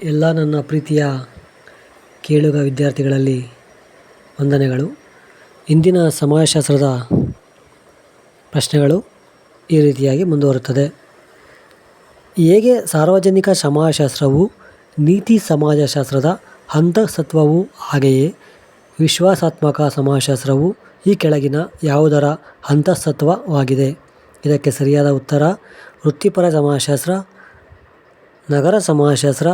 ಎಲ್ಲ ನನ್ನ ಪ್ರೀತಿಯ ಕೇಳುಗ ವಿದ್ಯಾರ್ಥಿಗಳಲ್ಲಿ ವಂದನೆಗಳು. ಇಂದಿನ ಸಮಾಜಶಾಸ್ತ್ರದ ಪ್ರಶ್ನೆಗಳು ಈ ರೀತಿಯಾಗಿ ಮುಂದುವರುತ್ತದೆ. ಹೇಗೆ ಸಾರ್ವಜನಿಕ ಸಮಾಜಶಾಸ್ತ್ರವು ನೀತಿ ಸಮಾಜಶಾಸ್ತ್ರದ ಅಂತಃಸತ್ವವೂ ಹಾಗೆಯೇ ವಿಶ್ವಾಸಾತ್ಮಕ ಸಮಾಜಶಾಸ್ತ್ರವು ಈ ಕೆಳಗಿನ ಯಾವುದರ ಅಂತಃಸತ್ವವಾಗಿದೆ? ಇದಕ್ಕೆ ಸರಿಯಾದ ಉತ್ತರ ವೃತ್ತಿಪರ ಸಮಾಜಶಾಸ್ತ್ರ, ನಗರ ಸಮಾಜಶಾಸ್ತ್ರ,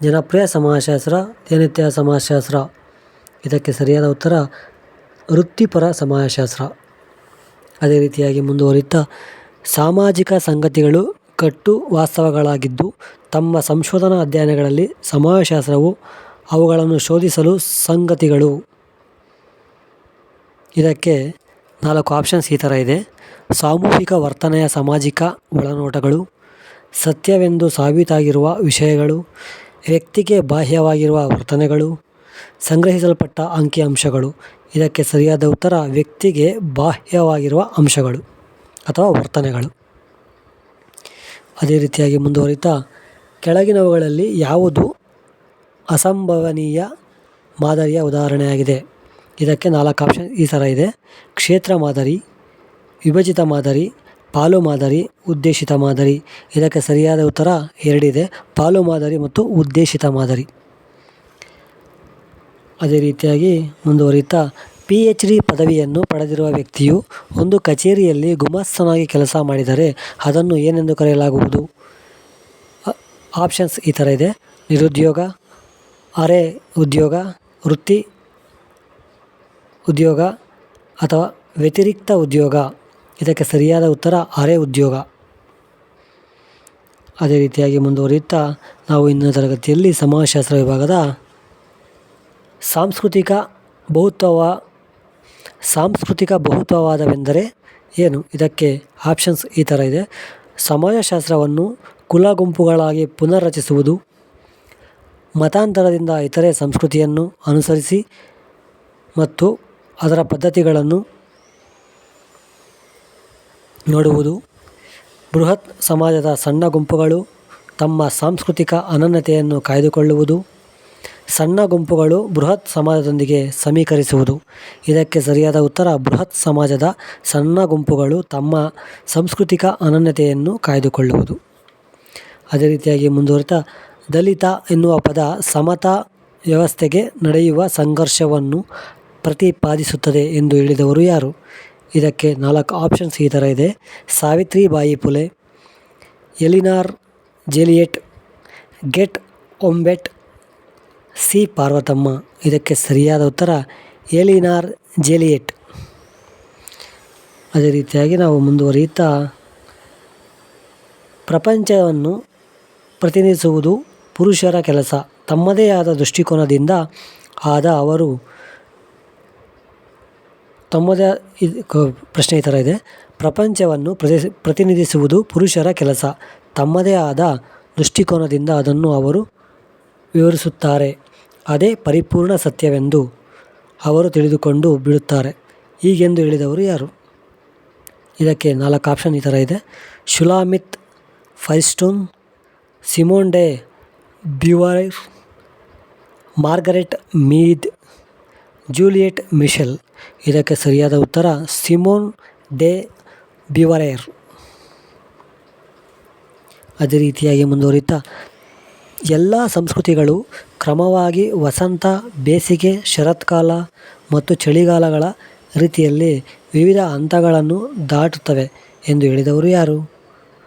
ಜನಪ್ರಿಯ ಸಮಾಜಶಾಸ್ತ್ರ, ದಿನನಿತ್ಯ ಸಮಾಜಶಾಸ್ತ್ರ. ಇದಕ್ಕೆ ಸರಿಯಾದ ಉತ್ತರ ವೃತ್ತಿಪರ ಸಮಾಜಶಾಸ್ತ್ರ. ಅದೇ ರೀತಿಯಾಗಿ ಮುಂದುವರಿಯುತ್ತಾ, ಸಾಮಾಜಿಕ ಸಂಗತಿಗಳು ಕಟ್ಟು ವಾಸ್ತವಗಳಾಗಿದ್ದು ತಮ್ಮ ಸಂಶೋಧನಾ ಅಧ್ಯಯನಗಳಲ್ಲಿ ಸಮಾಜಶಾಸ್ತ್ರವು ಅವುಗಳನ್ನು ಶೋಧಿಸಲು ಸಂಗತಿಗಳು. ಇದಕ್ಕೆ 4 ಆಪ್ಷನ್ಸ್ ಈ ಥರ ಇದೆ. ಸಾಮೂಹಿಕ ವರ್ತನೆಯ ಸಾಮಾಜಿಕ ಒಳನೋಟಗಳು, ಸತ್ಯವೆಂದು ಸಾಬೀತಾಗಿರುವ ವಿಷಯಗಳು, ವ್ಯಕ್ತಿಗೆ ಬಾಹ್ಯವಾಗಿರುವ ವರ್ತನೆಗಳು, ಸಂಗ್ರಹಿಸಲ್ಪಟ್ಟ ಅಂಕಿಅಂಶಗಳು. ಇದಕ್ಕೆ ಸರಿಯಾದ ಉತ್ತರ ವ್ಯಕ್ತಿಗೆ ಬಾಹ್ಯವಾಗಿರುವ ಅಂಶಗಳು ಅಥವಾ ವರ್ತನೆಗಳು. ಅದೇ ರೀತಿಯಾಗಿ ಮುಂದುವರಿತಾ, ಕೆಳಗಿನವುಗಳಲ್ಲಿ ಯಾವುದು ಅಸಂಭವನೀಯ ಮಾದರಿಯ ಉದಾಹರಣೆಯಾಗಿದೆ? ಇದಕ್ಕೆ 4 ಆಪ್ಷನ್ ಈ ಥರ ಇದೆ. ಕ್ಷೇತ್ರ ಮಾದರಿ, ವಿಭಜಿತ ಮಾದರಿ, ಪಾಲು ಮಾದರಿ, ಉದ್ದೇಶಿತ ಮಾದರಿ. ಇದಕ್ಕೆ ಸರಿಯಾದ ಉತ್ತರ 2 ಇದೆ, ಪಾಲು ಮಾದರಿ ಮತ್ತು ಉದ್ದೇಶಿತ ಮಾದರಿ. ಅದೇ ರೀತಿಯಾಗಿ ಮುಂದುವರಿಯುತ್ತಾ, PhD ಪದವಿಯನ್ನು ಪಡೆದಿರುವ ವ್ಯಕ್ತಿಯು ಒಂದು ಕಚೇರಿಯಲ್ಲಿ ಗುಮಾಸ್ತನಾಗಿ ಕೆಲಸ ಮಾಡಿದರೆ ಅದನ್ನು ಏನೆಂದು ಕರೆಯಲಾಗುವುದು? ಆಪ್ಷನ್ಸ್ ಈ ಥರ ಇದೆ. ನಿರುದ್ಯೋಗ, ಅರೆ ಉದ್ಯೋಗ, ವೃತ್ತಿ ಉದ್ಯೋಗ ಅಥವಾ ವ್ಯತಿರಿಕ್ತ ಉದ್ಯೋಗ. ಇದಕ್ಕೆ ಸರಿಯಾದ ಉತ್ತರ ಅರೆ ಉದ್ಯೋಗ. ಅದೇ ರೀತಿಯಾಗಿ ಮುಂದುವರಿಯುತ್ತಾ, ನಾವು ಇಂದಿನ ತರಗತಿಯಲ್ಲಿ ಸಮಾಜಶಾಸ್ತ್ರ ವಿಭಾಗದ ಸಾಂಸ್ಕೃತಿಕ ಬಹುತ್ವವಾದವೆಂದರೆ ಏನು? ಇದಕ್ಕೆ ಆಪ್ಷನ್ಸ್ ಈ ಥರ ಇದೆ. ಸಮಾಜಶಾಸ್ತ್ರವನ್ನು ಕುಲ ಗುಂಪುಗಳಾಗಿ ಪುನರ್ರಚಿಸುವುದು, ಮತಾಂತರದಿಂದ ಇತರೆ ಸಂಸ್ಕೃತಿಯನ್ನು ಅನುಸರಿಸಿ ಮತ್ತು ಅದರ ಪದ್ಧತಿಗಳನ್ನು ನೋಡುವುದು, ಬೃಹತ್ ಸಮಾಜದ ಸಣ್ಣ ಗುಂಪುಗಳು ತಮ್ಮ ಸಾಂಸ್ಕೃತಿಕ ಅನನ್ಯತೆಯನ್ನು ಕಾಯ್ದುಕೊಳ್ಳುವುದು, ಸಣ್ಣ ಗುಂಪುಗಳು ಬೃಹತ್ ಸಮಾಜದೊಂದಿಗೆ ಸಮೀಕರಿಸುವುದು. ಇದಕ್ಕೆ ಸರಿಯಾದ ಉತ್ತರ ಬೃಹತ್ ಸಮಾಜದ ಸಣ್ಣ ಗುಂಪುಗಳು ತಮ್ಮ ಸಾಂಸ್ಕೃತಿಕ ಅನನ್ಯತೆಯನ್ನು ಕಾಯ್ದುಕೊಳ್ಳುವುದು. ಅದೇ ರೀತಿಯಾಗಿ ಮುಂದುವರಿತಾ, ದಲಿತ ಎನ್ನುವ ಪದ ಸಮತಾ ವ್ಯವಸ್ಥೆಗೆ ನಡೆಯುವ ಸಂಘರ್ಷವನ್ನು ಪ್ರತಿಪಾದಿಸುತ್ತದೆ ಎಂದು ಹೇಳಿದವರು ಯಾರು? ಇದಕ್ಕೆ 4 ಆಪ್ಷನ್ಸ್ ಈ ಥರ ಇದೆ. Savitribai Phule, Eleanor Zelliot, Gail Omvedt, C Parvathamma. ಇದಕ್ಕೆ ಸರಿಯಾದ ಉತ್ತರ ಎಲಿನಾರ್ ಜೆಲಿಯಟ್. ಅದೇ ರೀತಿಯಾಗಿ ನಾವು ಮುಂದುವರಿಯುತ್ತಾ, ಪ್ರಪಂಚವನ್ನು ಪ್ರತಿನಿಧಿಸುವುದು ಪುರುಷರ ಕೆಲಸ. ತಮ್ಮದೇ ಆದ ದೃಷ್ಟಿಕೋನದಿಂದ ಅವರು ಪ್ರಶ್ನೆ ಈ ಥರ ಇದೆ. ಪ್ರಪಂಚವನ್ನು ಪ್ರತಿನಿಧಿಸುವುದು ಪುರುಷರ ಕೆಲಸ. ತಮ್ಮದೇ ಆದ ದೃಷ್ಟಿಕೋನದಿಂದ ಅದನ್ನು ಅವರು ವಿವರಿಸುತ್ತಾರೆ. ಅದೇ ಪರಿಪೂರ್ಣ ಸತ್ಯವೆಂದು ಅವರು ತಿಳಿದುಕೊಂಡು ಬಿಡುತ್ತಾರೆ. ಹೀಗೆಂದು ಹೇಳಿದವರು ಯಾರು? ಇದಕ್ಕೆ 4 ಆಪ್ಷನ್ ಈ ಥರ ಇದೆ. ಶುಲಾಮಿತ್ ಫೈರ್ಸ್ಟೋನ್, ಸಿಮೋನ್ ಡೆ ಬ್ಯೂವಾರ್, ಮಾರ್ಗರೆಟ್ ಮೀದ್, ಜೂಲಿಯಟ್ ಮಿಶೆಲ್. ಇದಕ್ಕೆ ಸರಿಯಾದ ಉತ್ತರ ಸಿಮೋನ್ ಡೆ ಬ್ಯೂವಾರ್. ಅದೇ ರೀತಿಯಾಗಿ ಮುಂದುವರಿಯುತ್ತಾ, ಎಲ್ಲ ಸಂಸ್ಕೃತಿಗಳು ಕ್ರಮವಾಗಿ ವಸಂತ, ಬೇಸಿಗೆ, ಶರತ್ಕಾಲ ಮತ್ತು ಚಳಿಗಾಲಗಳ ರೀತಿಯಲ್ಲಿ ವಿವಿಧ ಹಂತಗಳನ್ನು ದಾಟುತ್ತವೆ ಎಂದು ಹೇಳಿದವರು ಯಾರು?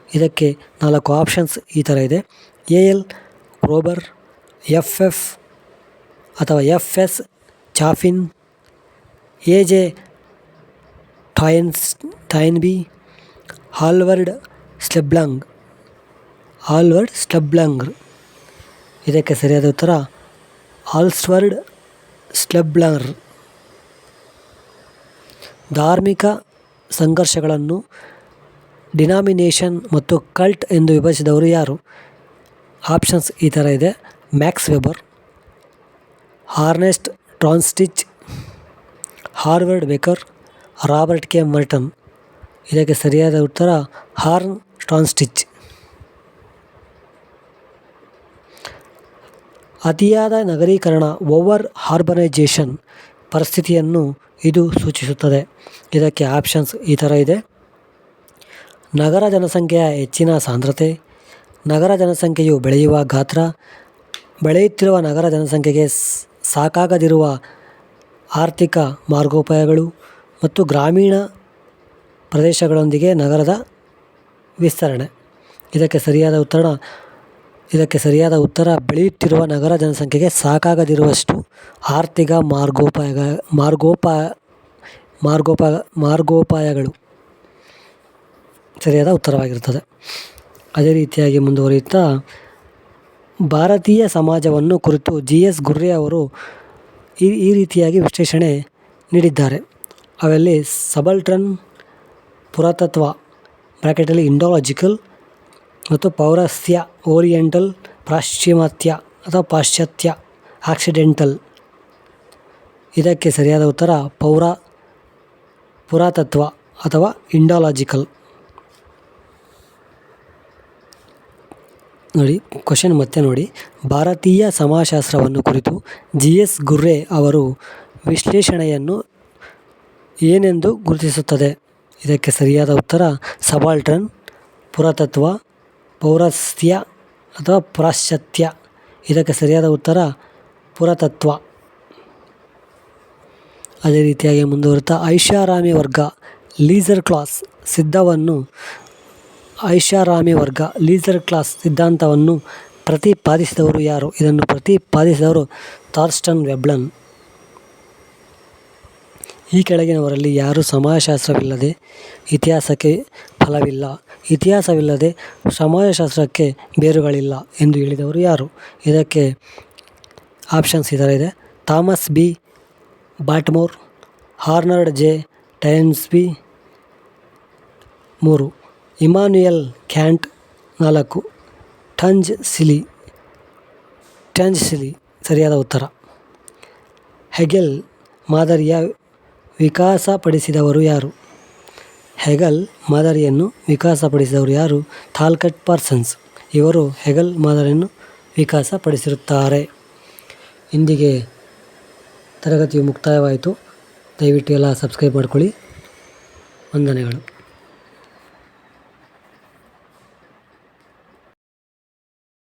ಇದಕ್ಕೆ 4 ಆಪ್ಷನ್ಸ್ ಈ ಥರ ಇದೆ. L Kroeber, ಎಫ್.ಎಸ್. ಚಾಫಿನ್, ಎ.ಜೆ. ಟಾಯ್ನ್ಬಿ, ಆಲ್ವರ್ಡ್ ಸ್ಲೆಬ್ಲಾಂಗ್. ಇದಕ್ಕೆ ಸರಿಯಾದ ಉತ್ತರ ಆಲ್ವರ್ಡ್ ಸ್ಲೆಬ್ಲಾಂಗ್. ಧಾರ್ಮಿಕ ಸಂಘರ್ಷಗಳನ್ನು ಡಿನಾಮಿನೇಷನ್ ಮತ್ತು ಕಲ್ಟ್ ಎಂದು ವಿಭಜಿಸಿದವರು ಯಾರು? ಆಪ್ಷನ್ಸ್ ಈ ಥರ ಇದೆ. Max Weber, Ernest Troeltsch, Howard Becker, Robert K Merton. ಇದಕ್ಕೆ ಸರಿಯಾದ ಉತ್ತರ ಟ್ರಾನ್ಸ್ಟಿಚ್. ಅತಿಯಾದ ನಗರೀಕರಣ ಓವರ್ ಅರ್ಬನೈಜೇಷನ್ ಪರಿಸ್ಥಿತಿಯನ್ನು ಇದು ಸೂಚಿಸುತ್ತದೆ. ಇದಕ್ಕೆ ಆಪ್ಷನ್ಸ್ ಈ ಥರ ಇದೆ. ನಗರ ಜನಸಂಖ್ಯೆಯ ಹೆಚ್ಚಿನ ಸಾಂದ್ರತೆ, ನಗರ ಜನಸಂಖ್ಯೆಯು ಬೆಳೆಯುವ ಗಾತ್ರ, ಬೆಳೆಯುತ್ತಿರುವ ನಗರ ಜನಸಂಖ್ಯೆಗೆ ಸಾಕಾಗದಿರುವ ಆರ್ಥಿಕ ಮಾರ್ಗೋಪಾಯಗಳು ಮತ್ತು ಗ್ರಾಮೀಣ ಪ್ರದೇಶಗಳೊಂದಿಗೆ ನಗರದ ವಿಸ್ತರಣೆ. ಇದಕ್ಕೆ ಸರಿಯಾದ ಉತ್ತರ ಬೆಳೆಯುತ್ತಿರುವ ನಗರ ಜನಸಂಖ್ಯೆಗೆ ಸಾಕಾಗದಿರುವಷ್ಟು ಆರ್ಥಿಕ ಮಾರ್ಗೋಪಾಯಗಳು ಸರಿಯಾದ ಉತ್ತರವಾಗಿರುತ್ತದೆ. ಅದೇ ರೀತಿಯಾಗಿ ಮುಂದುವರಿಯುತ್ತಾ ಭಾರತೀಯ ಸಮಾಜವನ್ನು ಕುರಿತು GS ಗುರ್ರೆ ಅವರು ಈ ರೀತಿಯಾಗಿ ವಿಶ್ಲೇಷಣೆ ನೀಡಿದ್ದಾರೆ. ಅವೆಲ್ಲಿ ಸಬಲ್ಟರ್ನ್, ಪುರಾತತ್ವ ಬ್ರಾಕೆಟಲ್ಲಿ ಇಂಡಾಲಜಿಕಲ್ ಮತ್ತು ಪೌರಸ್ತ್ಯ ಓರಿಯೆಂಟಲ್, ಪಾಶ್ಚಿಮಾತ್ಯ ಅಥವಾ ಪಾಶ್ಚಾತ್ಯ ಆಕ್ಸಿಡೆಂಟಲ್. ಇದಕ್ಕೆ ಸರಿಯಾದ ಉತ್ತರ ಪುರಾತತ್ವ ಅಥವಾ ಇಂಡಾಲಜಿಕಲ್. ನೋಡಿ ಕ್ವಶನ್ ಮತ್ತೆ ನೋಡಿ. ಭಾರತೀಯ ಸಮಾಜಶಾಸ್ತ್ರವನ್ನು ಕುರಿತು GS ಗುರ್ರೆ ಅವರು ವಿಶ್ಲೇಷಣೆಯನ್ನು ಏನೆಂದು ಗುರುತಿಸುತ್ತದೆ? ಇದಕ್ಕೆ ಸರಿಯಾದ ಉತ್ತರ ಸಬಾಲ್ಟರ್ನ್, ಪುರಾತತ್ವ, ಪೌರಸ್ತ್ಯ ಅಥವಾ ಪಾಶ್ಚಾತ್ಯ. ಇದಕ್ಕೆ ಸರಿಯಾದ ಉತ್ತರ ಪುರಾತತ್ವ. ಅದೇ ರೀತಿಯಾಗಿ ಮುಂದುವರಿತಾ ಐಷಾರಾಮಿ ವರ್ಗ ಲೀಜರ್ ಕ್ಲಾಸ್ ಸಿದ್ಧಾಂತವನ್ನು ಪ್ರತಿಪಾದಿಸಿದವರು ಯಾರು? ಇದನ್ನು ಪ್ರತಿಪಾದಿಸಿದವರು ಥಾರ್ಸ್ಟನ್ ವೆಬ್ಲನ್. ಈ ಕೆಳಗಿನವರಲ್ಲಿ ಯಾರು ಸಮಾಜಶಾಸ್ತ್ರವಿಲ್ಲದೆ ಇತಿಹಾಸಕ್ಕೆ ಫಲವಿಲ್ಲ, ಇತಿಹಾಸವಿಲ್ಲದೆ ಸಮಾಜಶಾಸ್ತ್ರಕ್ಕೆ ಬೇರುಗಳಿಲ್ಲ ಎಂದು ಹೇಳಿದವರು ಯಾರು? ಇದಕ್ಕೆ ಆಪ್ಷನ್ಸ್ ಈ ಥರ ಇದೆ. Thomas B Baltimore, Arnold J Toynbee 3, Immanuel Kant 4, ಟಂಜ್ ಸಿಲಿ. ಸರಿಯಾದ ಉತ್ತರ. ಹೆಗೆಲ್ ಮಾದರಿಯ ವಿಕಾಸಪಡಿಸಿದವರು ಯಾರು? ಹೆಗೆಲ್ ಮಾದರಿಯನ್ನು ವಿಕಾಸಪಡಿಸಿದವರು ಯಾರು? ಥಾಲ್ಕಟ್ ಪಾರ್ಸನ್ಸ್. ಇವರು ಹೆಗೆಲ್ ಮಾದರಿಯನ್ನು ವಿಕಾಸಪಡಿಸಿರುತ್ತಾರೆ. ಇಂದಿಗೆ ತರಗತಿಯು ಮುಕ್ತಾಯವಾಯಿತು. ದಯವಿಟ್ಟು ಎಲ್ಲ ಸಬ್ಸ್ಕ್ರೈಬ್ ಮಾಡ್ಕೊಳ್ಳಿ. ವಂದನೆಗಳು.